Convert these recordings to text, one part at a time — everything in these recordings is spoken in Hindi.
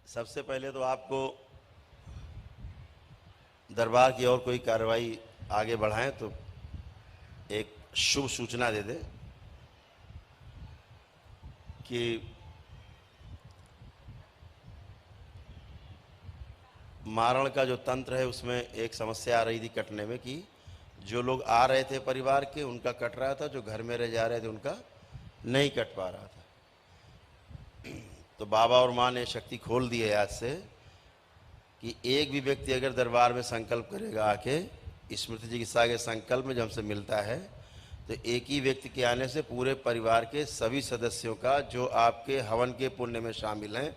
सबसे पहले तो आपको दरबार की और कोई कार्रवाई आगे बढ़ाएं तो एक शुभ सूचना दे दें कि मारण का जो तंत्र है उसमें एक समस्या आ रही थी कटने में कि जो लोग आ रहे थे परिवार के उनका कट रहा था, जो घर में रह जा रहे थे उनका नहीं कट पा रहा था। तो बाबा और माँ ने शक्ति खोल दी है आज से कि एक भी व्यक्ति अगर दरबार में संकल्प करेगा आके स्मृति चिकित्सा के संकल्प में जब हमसे मिलता है तो एक ही व्यक्ति के आने से पूरे परिवार के सभी सदस्यों का जो आपके हवन के पुण्य में शामिल हैं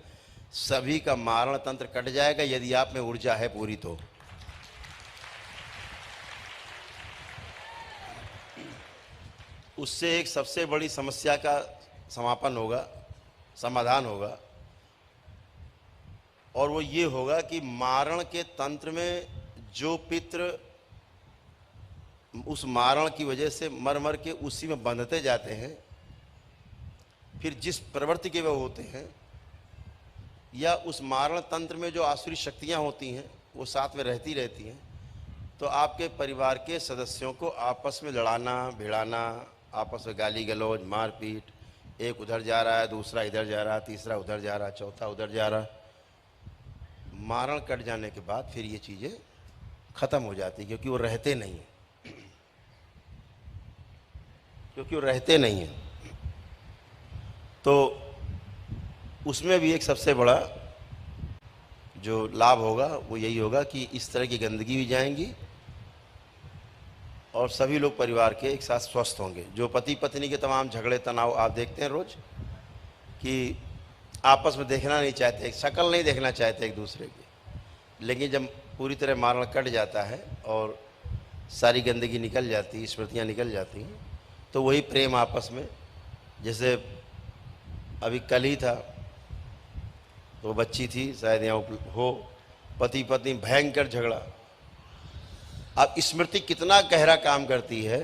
सभी का मारण तंत्र कट जाएगा, यदि आप में ऊर्जा है पूरी तो। उससे एक सबसे बड़ी समस्या का समापन होगा, समाधान होगा, और वो ये होगा कि मारण के तंत्र में जो पितृ उस मारण की वजह से मर मर के उसी में बंधते जाते हैं, फिर जिस प्रवृत्ति के वो होते हैं या उस मारण तंत्र में जो आसुरी शक्तियाँ होती हैं वो साथ में रहती हैं, तो आपके परिवार के सदस्यों को आपस में लड़ाना भिड़ाना, आपस में गाली गलौज मारपीट, एक उधर जा रहा है दूसरा इधर जा रहा है तीसरा उधर जा रहा है चौथा उधर जा रहा, मारण कट जाने के बाद फिर ये चीज़ें ख़त्म हो जाती क्योंकि वो रहते नहीं हैं, तो उसमें भी एक सबसे बड़ा जो लाभ होगा वो यही होगा कि इस तरह की गंदगी भी जाएंगी और सभी लोग परिवार के एक साथ स्वस्थ होंगे। जो पति पत्नी के तमाम झगड़े तनाव आप देखते हैं रोज कि आपस में देखना नहीं चाहते, शक्ल नहीं देखना चाहते एक दूसरे की, लेकिन जब पूरी तरह मारण कट जाता है और सारी गंदगी निकल जाती, स्मृतियाँ निकल जाती हैं, तो वही प्रेम आपस में, जैसे अभी कल ही था तो बच्ची थी शायद यहाँ हो, पति पत्नी भयंकर झगड़ा। अब स्मृति कितना गहरा काम करती है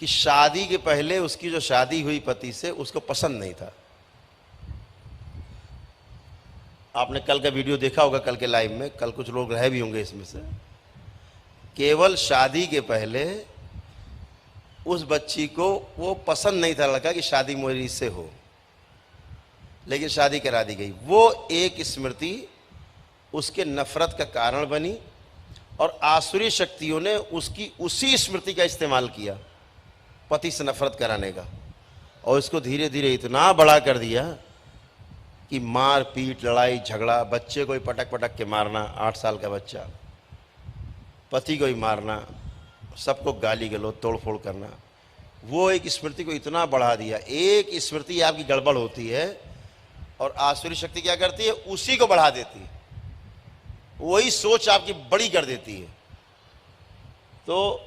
कि शादी के पहले उसकी जो शादी हुई पति से उसको पसंद नहीं था। आपने कल का वीडियो देखा होगा, कल के लाइव में, कल कुछ लोग रहे भी होंगे इसमें से। केवल शादी के पहले उस बच्ची को वो पसंद नहीं था लड़का कि शादी मेरी से हो, लेकिन शादी करा दी गई। वो एक स्मृति उसके नफरत का कारण बनी और आसुरी शक्तियों ने उसकी उसी स्मृति का इस्तेमाल किया पति से नफरत कराने का, और इसको धीरे धीरे इतना बड़ा कर दिया कि मार पीट लड़ाई झगड़ा, बच्चे को ही पटक पटक के मारना, 8 साल का बच्चा, पति को ही मारना, सबको गाली गलौज तोड़ फोड़ करना, वो एक स्मृति को इतना बढ़ा दिया। एक स्मृति आपकी गड़बड़ होती है और आसुरी शक्ति क्या करती है, उसी को बढ़ा देती है, वही सोच आपकी बड़ी कर देती है। तो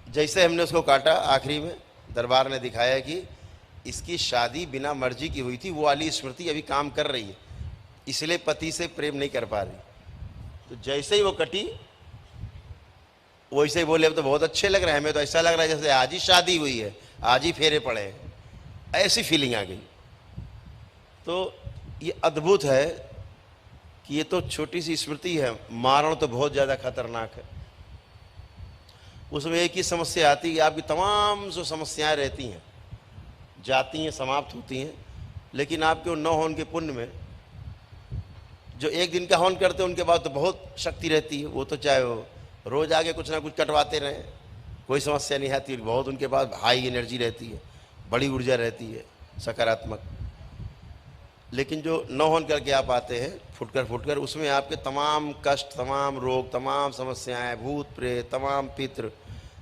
जैसे हमने उसको काटा, आखिरी में दरबार ने दिखाया कि इसकी शादी बिना मर्जी की हुई थी, वो वाली स्मृति अभी काम कर रही है, इसलिए पति से प्रेम नहीं कर पा रही। तो जैसे ही वो कटी वैसे ही बोले अब तो बहुत अच्छे लग रहे हैं, हमें तो ऐसा लग रहा है जैसे आज ही शादी हुई है, आज ही फेरे पड़े हैं, ऐसी फीलिंग आ गई। तो ये अद्भुत है कि ये तो छोटी सी स्मृति है, मारण तो बहुत ज़्यादा खतरनाक है। उसमें एक ही समस्या आती है कि आपकी तमाम जो समस्याएं रहती हैं जाती हैं, समाप्त होती हैं, लेकिन आपके 9 हवन के पुण्य में जो एक दिन का हवन करते हैं उनके बाद तो बहुत शक्ति रहती है। वो तो चाहे वो रोज़ आगे कुछ ना कुछ कटवाते रहें, कोई समस्या नहीं आती, बहुत उनके पास हाई एनर्जी रहती है, बड़ी ऊर्जा रहती है, सकारात्मक। लेकिन जो 9 हवन करके आप आते हैं फुटकर, उसमें आपके तमाम कष्ट, तमाम रोग, तमाम समस्याएं, भूत प्रेत, तमाम पितृ,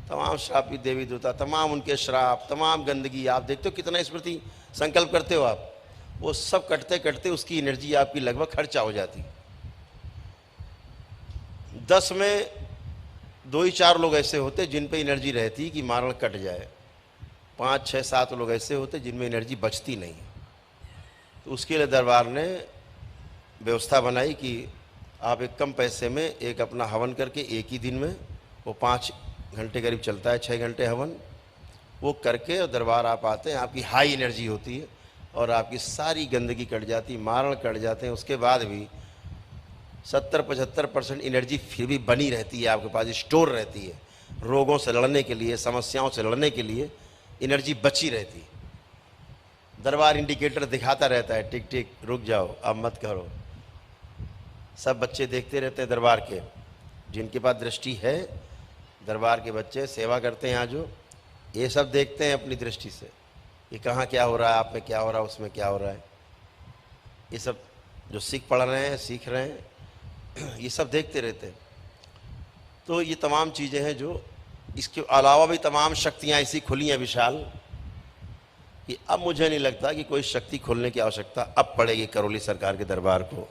तमाम श्रापित देवी देवता, तमाम उनके श्राप, तमाम गंदगी, आप देखते हो कितना स्मृति संकल्प करते हो आप, वो सब कटते कटते उसकी एनर्जी आपकी लगभग खर्चा हो जाती। 10 में 2 ही 4 लोग ऐसे होते जिन पे एनर्जी रहती कि मारण कट जाए, 5 6 7 लोग ऐसे होते जिनमें एनर्जी बचती नहीं। तो उसके लिए दरबार ने व्यवस्था बनाई कि आप एक कम पैसे में एक अपना हवन करके एक ही दिन में, वो 5 घंटे करीब चलता है, 6 घंटे हवन, वो करके और दरबार आप आते हैं, आपकी हाई एनर्जी होती है, और आपकी सारी गंदगी कट जाती, मारण कट जाते हैं। उसके बाद भी 70-75% एनर्जी फिर भी बनी रहती है, आपके पास स्टोर रहती है। रोगों से लड़ने के लिए, समस्याओं से लड़ने के लिए एनर्जी बची रहती है। दरबार इंडिकेटर दिखाता रहता है, टिक टिक, रुक जाओ, अब मत करो। सब बच्चे देखते रहते हैं दरबार के, जिनके पास दृष्टि है, दरबार के बच्चे सेवा करते हैं यहाँ जो, ये सब देखते हैं अपनी दृष्टि से कि कहाँ क्या हो रहा है, आप में क्या हो रहा है, उसमें क्या हो रहा है। ये सब जो पढ़ रहे हैं, सीख रहे हैं, ये सब देखते रहते हैं। तो ये तमाम चीज़ें हैं जो, इसके अलावा भी तमाम शक्तियाँ ऐसी खुली हैं विशाल कि अब मुझे नहीं लगता कि कोई शक्ति खोलने की आवश्यकता अब पड़ेगी करौली सरकार के दरबार को।